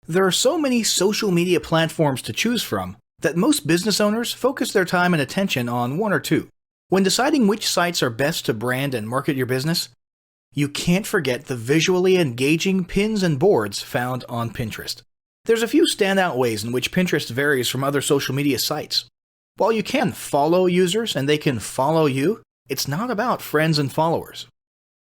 There are so many social media platforms to choose from that most business owners focus their time and attention on one or two. When deciding which sites are best to brand and market your business, you can't forget the visually engaging pins and boards found on Pinterest. There's a few standout ways in which Pinterest varies from other social media sites. While you can follow users and they can follow you, it's not about friends and followers.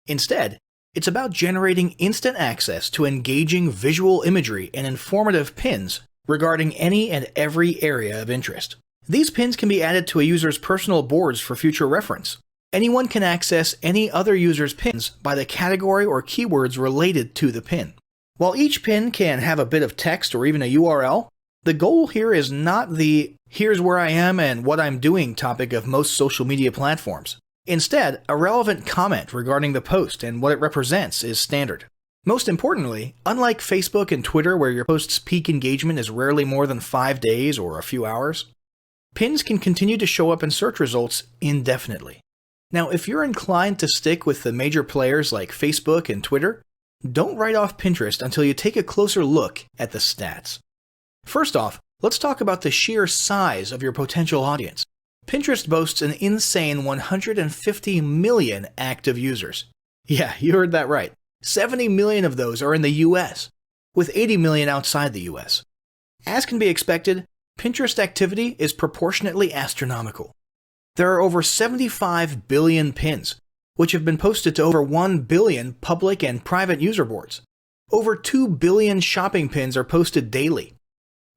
Instead, it's about generating instant access to engaging visual imagery and informative pins regarding any and every area of interest. These pins can be added to a user's personal boards for future reference. Anyone can access any other user's pins by the category or keywords related to the pin. While each pin can have a bit of text or even a URL, the goal here is not the "here's where I am and what I'm doing" topic of most social media platforms. Instead, a relevant comment regarding the post and what it represents is standard. Most importantly, unlike Facebook and Twitter where your post's peak engagement is rarely more than 5 days or a few hours, pins can continue to show up in search results indefinitely. Now, if you're inclined to stick with the major players like Facebook and Twitter, don't write off Pinterest until you take a closer look at the stats. First off, let's talk about the sheer size of your potential audience. Pinterest boasts an insane 150 million active users. Yeah, you heard that right. 70 million of those are in the US, with 80 million outside the US. As can be expected, Pinterest activity is proportionately astronomical. There are over 75 billion pins, which have been posted to over 1 billion public and private user boards. Over 2 billion shopping pins are posted daily.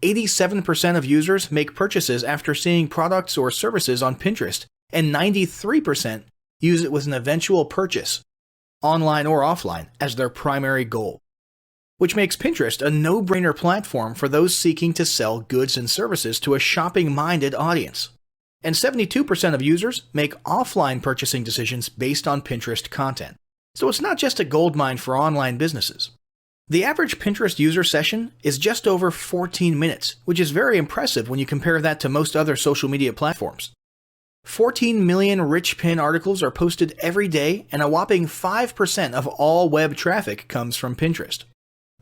87% of users make purchases after seeing products or services on Pinterest, and 93% use it with an eventual purchase, online or offline, as their primary goal. Which makes Pinterest a no-brainer platform for those seeking to sell goods and services to a shopping-minded audience. And 72% of users make offline purchasing decisions based on Pinterest content. So it's not just a goldmine for online businesses. The average Pinterest user session is just over 14 minutes, which is very impressive when you compare that to most other social media platforms. 14 million rich pin articles are posted every day, and a whopping 5% of all web traffic comes from Pinterest.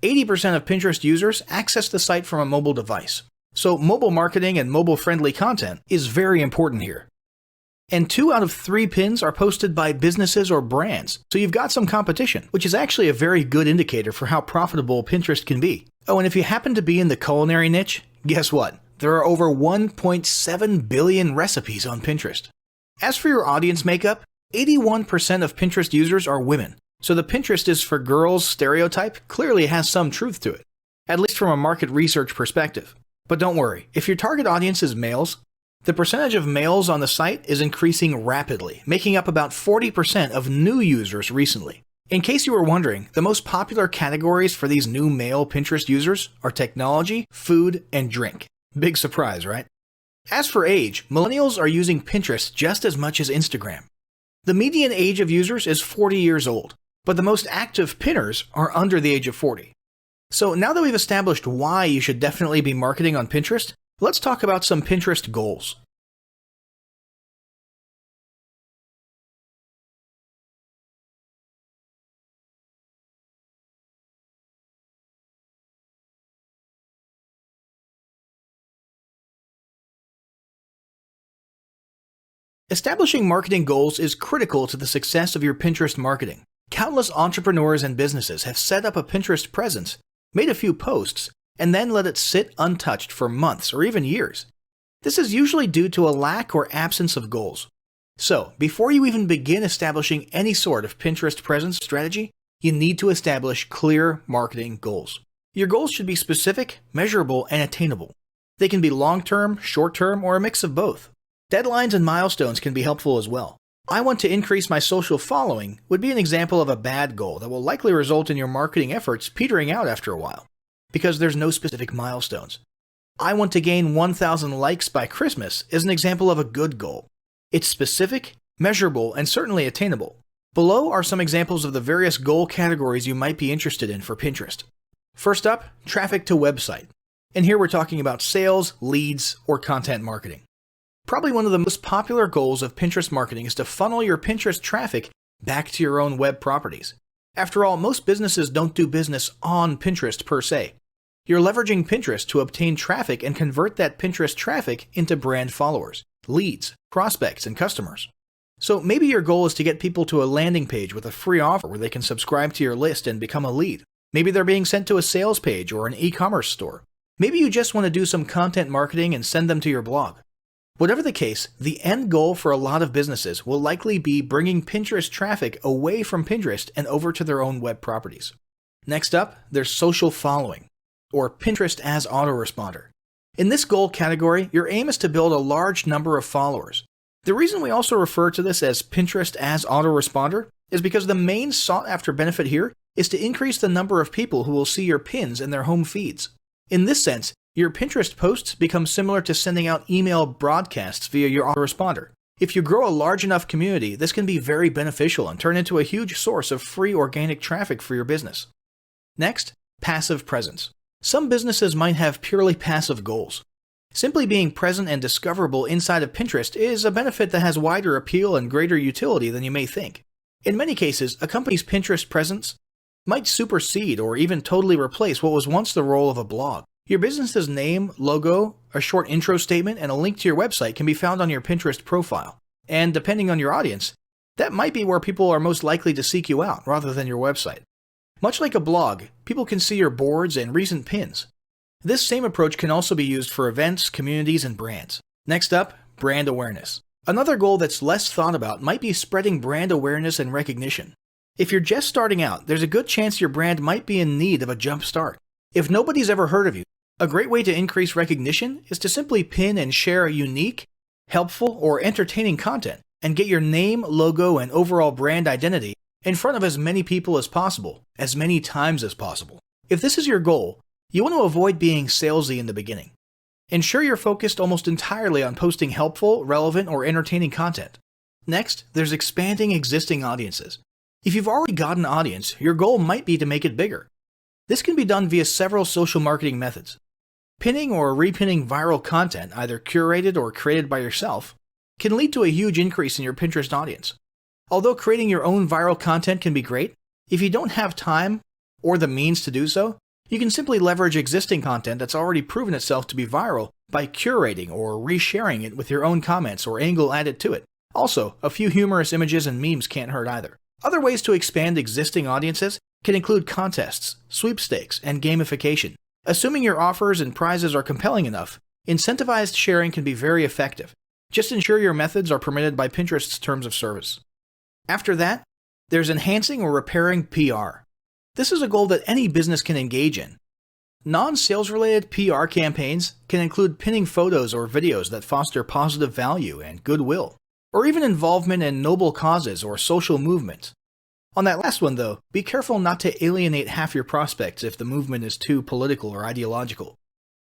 80% of Pinterest users access the site from a mobile device, so mobile marketing and mobile-friendly content is very important here. And 2 out of 3 pins are posted by businesses or brands, so you've got some competition, which is actually a very good indicator for how profitable Pinterest can be. Oh, and if you happen to be in the culinary niche, guess what? There are over 1.7 billion recipes on Pinterest. As for your audience makeup, 81% of Pinterest users are women, so the Pinterest is for girls stereotype clearly has some truth to it, at least from a market research perspective. But don't worry, if your target audience is males, the percentage of males on the site is increasing rapidly, making up about 40% of new users recently. In case you were wondering, the most popular categories for these new male Pinterest users are technology, food, and drink. Big surprise, right? As for age, millennials are using Pinterest just as much as Instagram. The median age of users is 40 years old, but the most active pinners are under the age of 40. So now that we've established why you should definitely be marketing on Pinterest, let's talk about some Pinterest goals. Establishing marketing goals is critical to the success of your Pinterest marketing. Countless entrepreneurs and businesses have set up a Pinterest presence, made a few posts, and then let it sit untouched for months or even years. This is usually due to a lack or absence of goals. So, before you even begin establishing any sort of Pinterest presence strategy, you need to establish clear marketing goals. Your goals should be specific, measurable, and attainable. They can be long-term, short-term, or a mix of both. Deadlines and milestones can be helpful as well. I want to increase my social following would be an example of a bad goal that will likely result in your marketing efforts petering out after a while, because there's no specific milestones. I want to gain 1,000 likes by Christmas is an example of a good goal. It's specific, measurable, and certainly attainable. Below are some examples of the various goal categories you might be interested in for Pinterest. First up, traffic to website. And here we're talking about sales, leads, or content marketing. Probably one of the most popular goals of Pinterest marketing is to funnel your Pinterest traffic back to your own web properties. After all, most businesses don't do business on Pinterest per se. You're leveraging Pinterest to obtain traffic and convert that Pinterest traffic into brand followers, leads, prospects, and customers. So maybe your goal is to get people to a landing page with a free offer where they can subscribe to your list and become a lead. Maybe they're being sent to a sales page or an e-commerce store. Maybe you just want to do some content marketing and send them to your blog. Whatever the case, the end goal for a lot of businesses will likely be bringing Pinterest traffic away from Pinterest and over to their own web properties. Next up, there's social following, or Pinterest as autoresponder. In this goal category, your aim is to build a large number of followers. The reason we also refer to this as Pinterest as autoresponder is because the main sought-after benefit here is to increase the number of people who will see your pins in their home feeds. In this sense, your Pinterest posts become similar to sending out email broadcasts via your autoresponder. If you grow a large enough community, this can be very beneficial and turn into a huge source of free organic traffic for your business. Next, passive presence. Some businesses might have purely passive goals. Simply being present and discoverable inside of Pinterest is a benefit that has wider appeal and greater utility than you may think. In many cases, a company's Pinterest presence might supersede or even totally replace what was once the role of a blog. Your business's name, logo, a short intro statement, and a link to your website can be found on your Pinterest profile. And depending on your audience, that might be where people are most likely to seek you out rather than your website. Much like a blog, people can see your boards and recent pins. This same approach can also be used for events, communities, and brands. Next up, brand awareness. Another goal that's less thought about might be spreading brand awareness and recognition. If you're just starting out, there's a good chance your brand might be in need of a jump start. If nobody's ever heard of you, a great way to increase recognition is to simply pin and share unique, helpful, or entertaining content and get your name, logo, and overall brand identity in front of as many people as possible, as many times as possible. If this is your goal, you want to avoid being salesy in the beginning. Ensure you're focused almost entirely on posting helpful, relevant, or entertaining content. Next, there's expanding existing audiences. If you've already got an audience, your goal might be to make it bigger. This can be done via several social marketing methods. Pinning or repinning viral content, either curated or created by yourself, can lead to a huge increase in your Pinterest audience. Although creating your own viral content can be great, if you don't have time or the means to do so, you can simply leverage existing content that's already proven itself to be viral by curating or resharing it with your own comments or angle added to it. Also, a few humorous images and memes can't hurt either. Other ways to expand existing audiences can include contests, sweepstakes, and gamification. Assuming your offers and prizes are compelling enough, incentivized sharing can be very effective. Just ensure your methods are permitted by Pinterest's terms of service. After that, there's enhancing or repairing PR. This is a goal that any business can engage in. Non-sales related PR campaigns can include pinning photos or videos that foster positive value and goodwill, or even involvement in noble causes or social movements. On that last one though, be careful not to alienate half your prospects if the movement is too political or ideological.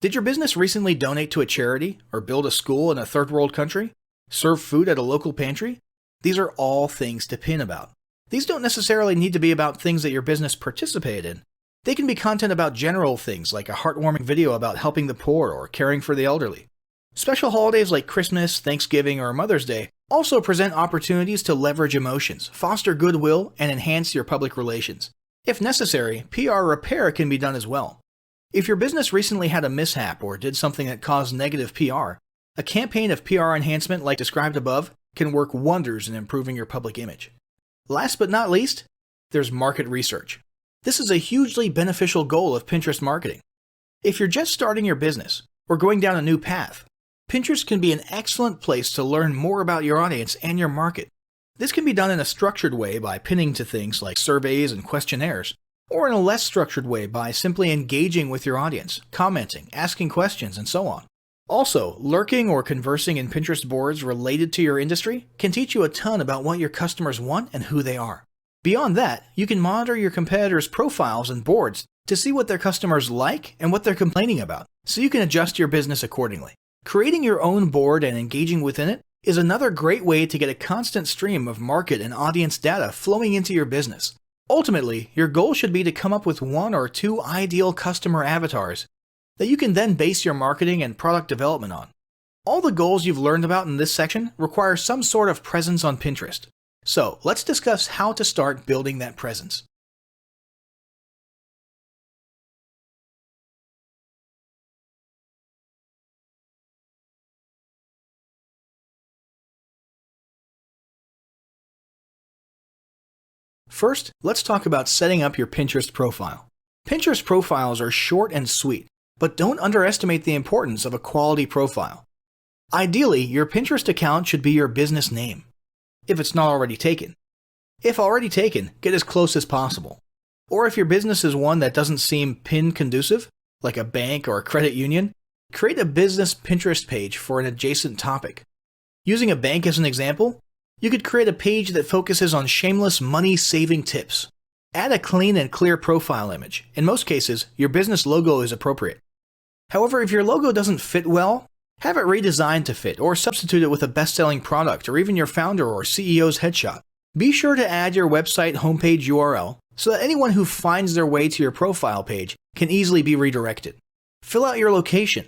Did your business recently donate to a charity, or build a school in a third world country? Serve food at a local pantry? These are all things to pin about. These don't necessarily need to be about things that your business participated in. They can be content about general things like a heartwarming video about helping the poor or caring for the elderly. Special holidays like Christmas, Thanksgiving, or Mother's Day also present opportunities to leverage emotions, foster goodwill, and enhance your public relations. If necessary, PR repair can be done as well. If your business recently had a mishap or did something that caused negative PR, a campaign of PR enhancement like described above can work wonders in improving your public image. Last but not least, there's market research. This is a hugely beneficial goal of Pinterest marketing. If you're just starting your business or going down a new path, Pinterest can be an excellent place to learn more about your audience and your market. This can be done in a structured way by pinning to things like surveys and questionnaires, or in a less structured way by simply engaging with your audience, commenting, asking questions, and so on. Also, lurking or conversing in Pinterest boards related to your industry can teach you a ton about what your customers want and who they are. Beyond that, you can monitor your competitors' profiles and boards to see what their customers like and what they're complaining about, so you can adjust your business accordingly. Creating your own board and engaging within it is another great way to get a constant stream of market and audience data flowing into your business. Ultimately, your goal should be to come up with one or two ideal customer avatars that you can then base your marketing and product development on. All the goals you've learned about in this section require some sort of presence on Pinterest. So let's discuss how to start building that presence. First, let's talk about setting up your Pinterest profile. Pinterest profiles are short and sweet, but don't underestimate the importance of a quality profile. Ideally, your Pinterest account should be your business name, if it's not already taken. If already taken, get as close as possible. Or if your business is one that doesn't seem pin-conducive, like a bank or a credit union, create a business Pinterest page for an adjacent topic. Using a bank as an example, you could create a page that focuses on shameless money-saving tips. Add a clean and clear profile image. In most cases, your business logo is appropriate. However, if your logo doesn't fit well, have it redesigned to fit or substitute it with a best-selling product or even your founder or CEO's headshot. Be sure to add your website homepage URL so that anyone who finds their way to your profile page can easily be redirected. Fill out your location,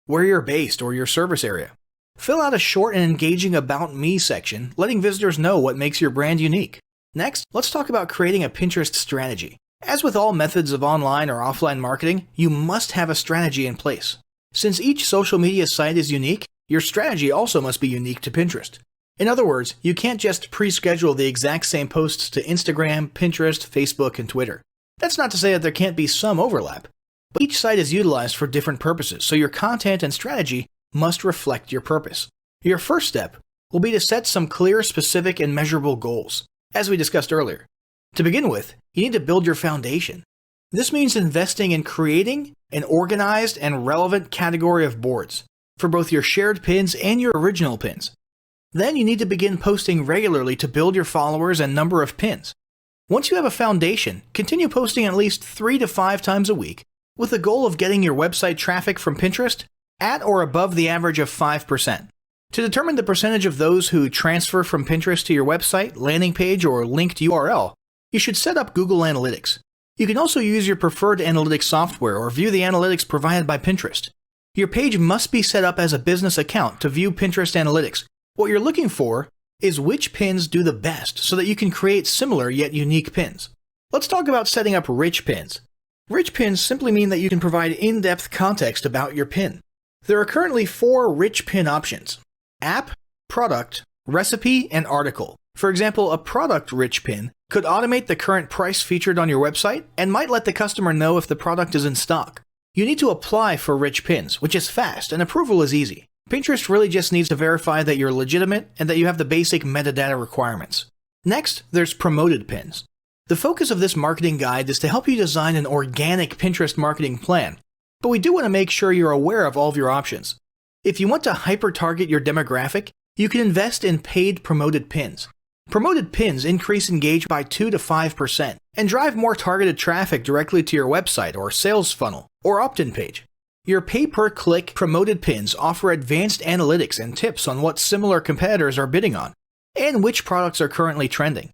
where you're based or your service area. Fill out a short and engaging About Me section, letting visitors know what makes your brand unique. Next, let's talk about creating a Pinterest strategy. As with all methods of online or offline marketing, you must have a strategy in place. Since each social media site is unique, your strategy also must be unique to Pinterest. In other words, you can't just pre-schedule the exact same posts to Instagram, Pinterest, Facebook, and Twitter. That's not to say that there can't be some overlap, but each site is utilized for different purposes, so your content and strategy must reflect your purpose. Your first step will be to set some clear, specific, and measurable goals, as we discussed earlier. To begin with, you need to build your foundation. This means investing in creating an organized and relevant category of boards for both your shared pins and your original pins. Then you need to begin posting regularly to build your followers and number of pins. Once you have a foundation, continue posting at least 3 to 5 times a week with the goal of getting your website traffic from Pinterest at or above the average of 5%. To determine the percentage of those who transfer from Pinterest to your website, landing page, or linked URL, you should set up Google Analytics. You can also use your preferred analytics software or view the analytics provided by Pinterest. Your page must be set up as a business account to view Pinterest analytics. What you're looking for is which pins do the best so that you can create similar yet unique pins. Let's talk about setting up rich pins. Rich pins simply mean that you can provide in-depth context about your pin. There are currently 4 rich pin options: app, product, recipe, and article. For example, a product-rich pin could automate the current price featured on your website and might let the customer know if the product is in stock. You need to apply for rich pins, which is fast and approval is easy. Pinterest really just needs to verify that you're legitimate and that you have the basic metadata requirements. Next, there's promoted pins. The focus of this marketing guide is to help you design an organic Pinterest marketing plan, but we do want to make sure you're aware of all of your options. If you want to hyper-target your demographic, you can invest in paid promoted pins. Promoted pins increase engagement by 2 to 5% and drive more targeted traffic directly to your website or sales funnel or opt-in page. Your pay-per-click promoted pins offer advanced analytics and tips on what similar competitors are bidding on and which products are currently trending.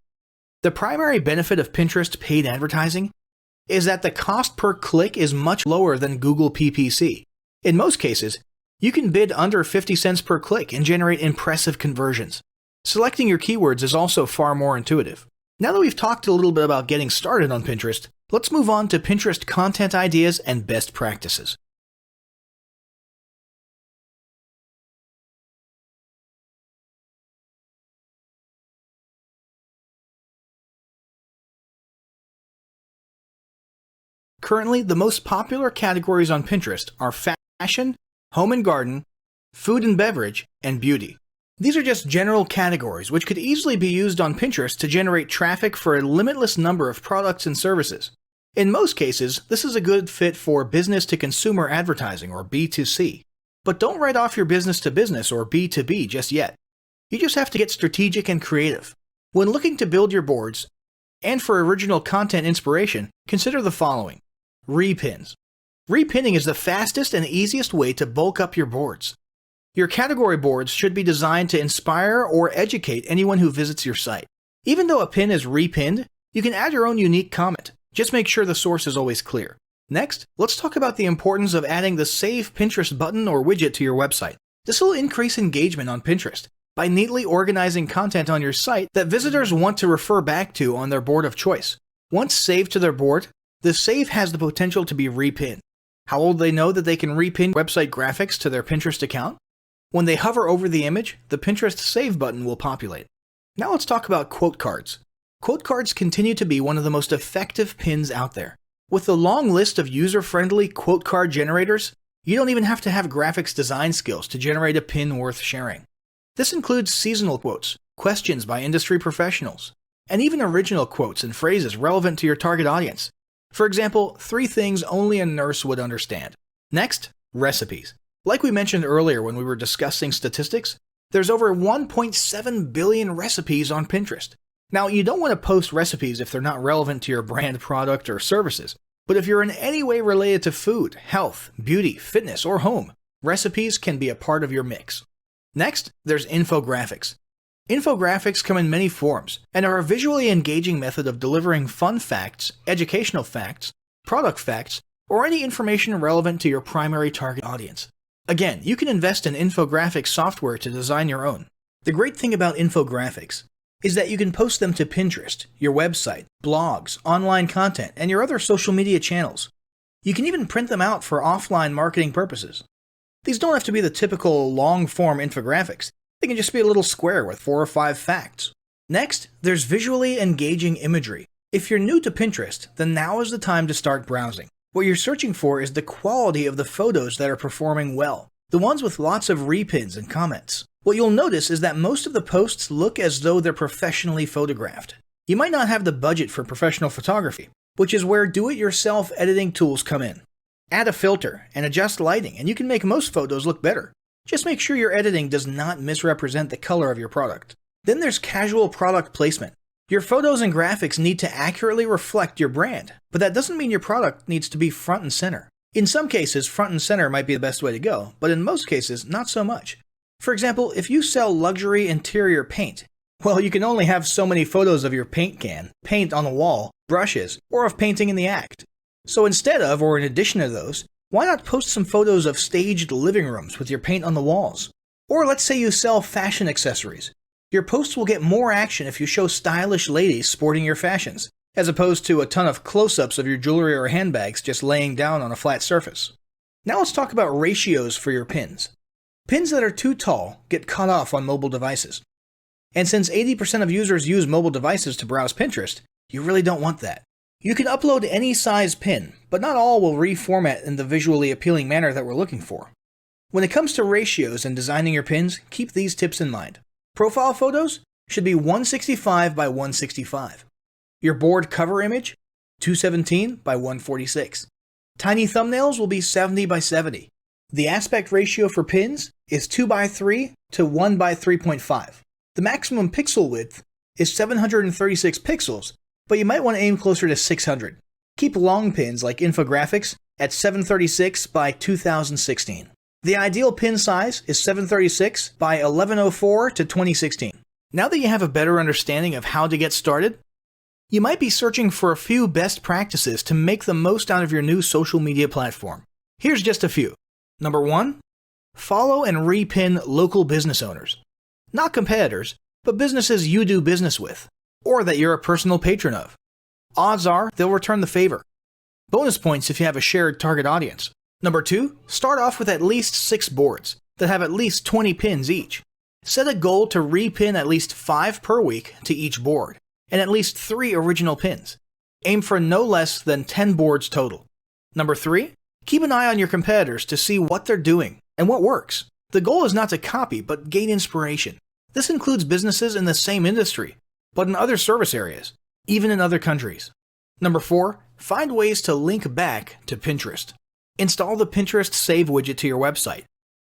The primary benefit of Pinterest paid advertising is that the cost per click is much lower than Google PPC. In most cases, you can bid under 50 cents per click and generate impressive conversions. Selecting your keywords is also far more intuitive. Now that we've talked a little bit about getting started on Pinterest, let's move on to Pinterest content ideas and best practices. Currently, the most popular categories on Pinterest are fashion, home and garden, food and beverage, and beauty. These are just general categories which could easily be used on Pinterest to generate traffic for a limitless number of products and services. In most cases, this is a good fit for business-to-consumer advertising or B2C. But don't write off your business-to-business or B2B just yet. You just have to get strategic and creative. When looking to build your boards, and for original content inspiration, consider the following. Repins. Repinning is the fastest and easiest way to bulk up your boards. Your category boards should be designed to inspire or educate anyone who visits your site. Even though a pin is repinned, you can add your own unique comment. Just make sure the source is always clear. Next, let's talk about the importance of adding the Save Pinterest button or widget to your website. This will increase engagement on Pinterest by neatly organizing content on your site that visitors want to refer back to on their board of choice. Once saved to their board, the save has the potential to be repinned. How will they know that they can repin website graphics to their Pinterest account? When they hover over the image, the Pinterest Save button will populate. Now let's talk about quote cards. Quote cards continue to be one of the most effective pins out there. With the long list of user-friendly quote card generators, you don't even have to have graphics design skills to generate a pin worth sharing. This includes seasonal quotes, questions by industry professionals, and even original quotes and phrases relevant to your target audience. For example, 3 things only a nurse would understand. Next, recipes. Like we mentioned earlier when we were discussing statistics, there's over 1.7 billion recipes on Pinterest. Now, you don't want to post recipes if they're not relevant to your brand, product, or services, but if you're in any way related to food, health, beauty, fitness, or home, recipes can be a part of your mix. Next, there's infographics. Infographics come in many forms and are a visually engaging method of delivering fun facts, educational facts, product facts, or any information relevant to your primary target audience. Again, you can invest in infographic software to design your own. The great thing about infographics is that you can post them to Pinterest, your website, blogs, online content, and your other social media channels. You can even print them out for offline marketing purposes. These don't have to be the typical long-form infographics. They can just be a little square with 4 or 5 facts. Next, there's visually engaging imagery. If you're new to Pinterest, then now is the time to start browsing. What you're searching for is the quality of the photos that are performing well, the ones with lots of repins and comments. What you'll notice is that most of the posts look as though they're professionally photographed. You might not have the budget for professional photography, which is where do-it-yourself editing tools come in. Add a filter and adjust lighting, and you can make most photos look better. Just make sure your editing does not misrepresent the color of your product. Then there's casual product placement. Your photos and graphics need to accurately reflect your brand, but that doesn't mean your product needs to be front and center. In some cases, front and center might be the best way to go, but in most cases, not so much. For example, if you sell luxury interior paint, well, you can only have so many photos of your paint can, paint on the wall, brushes, or of painting in the act. So instead of, or in addition to those, why not post some photos of staged living rooms with your paint on the walls? Or let's say you sell fashion accessories. Your posts will get more action if you show stylish ladies sporting your fashions, as opposed to a ton of close-ups of your jewelry or handbags just laying down on a flat surface. Now let's talk about ratios for your pins. Pins that are too tall get cut off on mobile devices. And since 80% of users use mobile devices to browse Pinterest, you really don't want that. You can upload any size pin, but not all will reformat in the visually appealing manner that we're looking for. When it comes to ratios and designing your pins, keep these tips in mind. Profile photos should be 165 by 165. Your board cover image, 217 by 146. Tiny thumbnails will be 70 by 70. The aspect ratio for pins is 2 by 3 to 1 by 3.5. The maximum pixel width is 736 pixels, but you might want to aim closer to 600. Keep long pins like infographics at 736 by 2016. The ideal pin size is 736 by 1104 to 2016. Now that you have a better understanding of how to get started, you might be searching for a few best practices to make the most out of your new social media platform. Here's just a few. Number 1, follow and repin local business owners. Not competitors, but businesses you do business with, or that you're a personal patron of. Odds are they'll return the favor. Bonus points if you have a shared target audience. Number 2, start off with at least 6 boards that have at least 20 pins each. Set a goal to repin at least 5 per week to each board, and at least 3 original pins. Aim for no less than 10 boards total. Number 3, keep an eye on your competitors to see what they're doing and what works. The goal is not to copy, but gain inspiration. This includes businesses in the same industry, but in other service areas, even in other countries. Number 4, find ways to link back to Pinterest. Install the Pinterest Save widget to your website.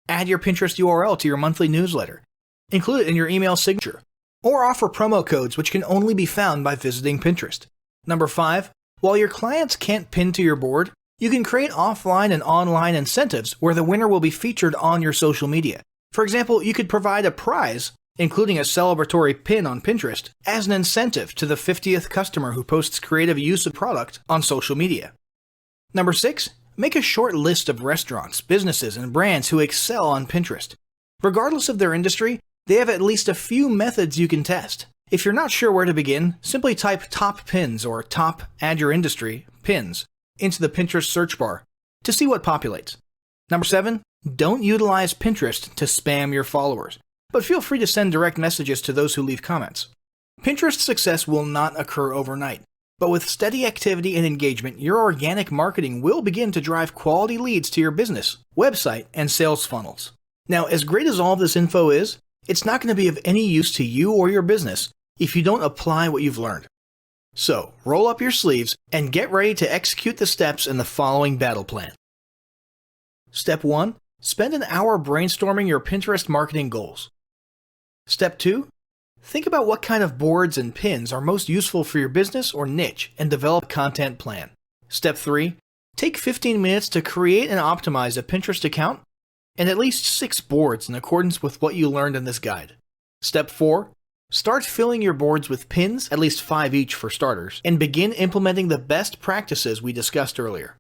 Add your Pinterest URL to your monthly newsletter. Include it in your email signature. Or offer promo codes which can only be found by visiting Pinterest. Number 5, while your clients can't pin to your board, you can create offline and online incentives where the winner will be featured on your social media. For example, you could provide a prize, including a celebratory pin on Pinterest, as an incentive to the 50th customer who posts creative use of product on social media. Number 6, make a short list of restaurants, businesses, and brands who excel on Pinterest. Regardless of their industry, they have at least a few methods you can test. If you're not sure where to begin, simply type top pins or top add your industry pins into the Pinterest search bar to see what populates. Number 7, don't utilize Pinterest to spam your followers, but feel free to send direct messages to those who leave comments. Pinterest success will not occur overnight, but with steady activity and engagement, your organic marketing will begin to drive quality leads to your business, website, and sales funnels. Now, as great as all this info is, it's not going to be of any use to you or your business if you don't apply what you've learned. So, roll up your sleeves and get ready to execute the steps in the following battle plan. Step 1. Spend an hour brainstorming your Pinterest marketing goals. Step 2. Think about what kind of boards and pins are most useful for your business or niche and develop a content plan. Step 3. Take 15 minutes to create and optimize a Pinterest account and at least 6 boards in accordance with what you learned in this guide. Step 4. Start filling your boards with pins, at least 5 each for starters, and begin implementing the best practices we discussed earlier.